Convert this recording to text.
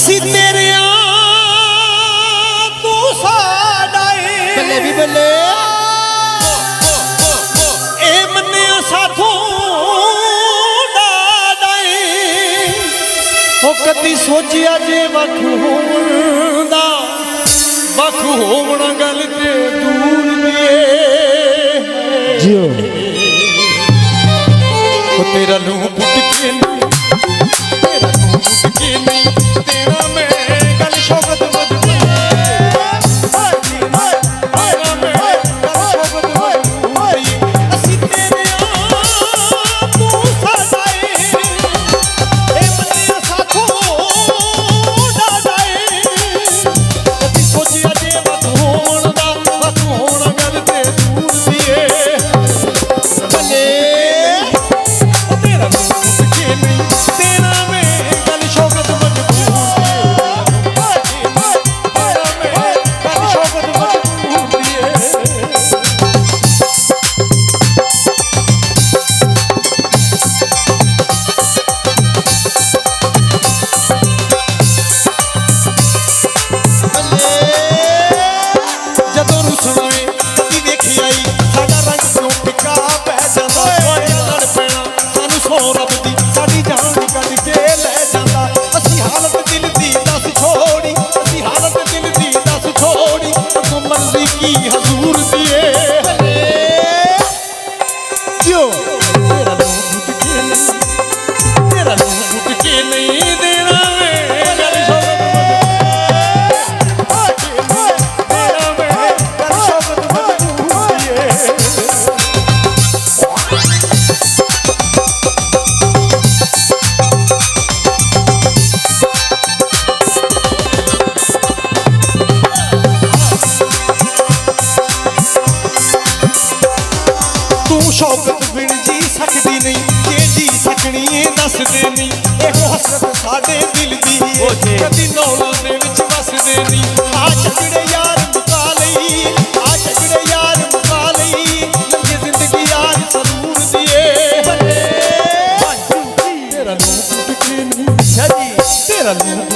असी तेरे तू साडा बल्ले भी बल्ले ए मन्ने साथों डाडाई ओ कदी सोचिया जे वख होवंदा वख होवण गल ते दूर दिए जियो ओ तेरा लूं पुट के तेरा लूं पुट के नहीं तेरा मैं गल शौकत शौकत बिन जी सकती नहीं जे जी सकनी है दस देनी एहो हसरत साडे दिल दी कदी नौलाने विच वसदे नहीं आ झगड़े यार मुका लई आ झगड़े यार मुका लई लंघे जिंदगी यार जरूर दिए तेरा लूं पुट के नहीं तेरा लूं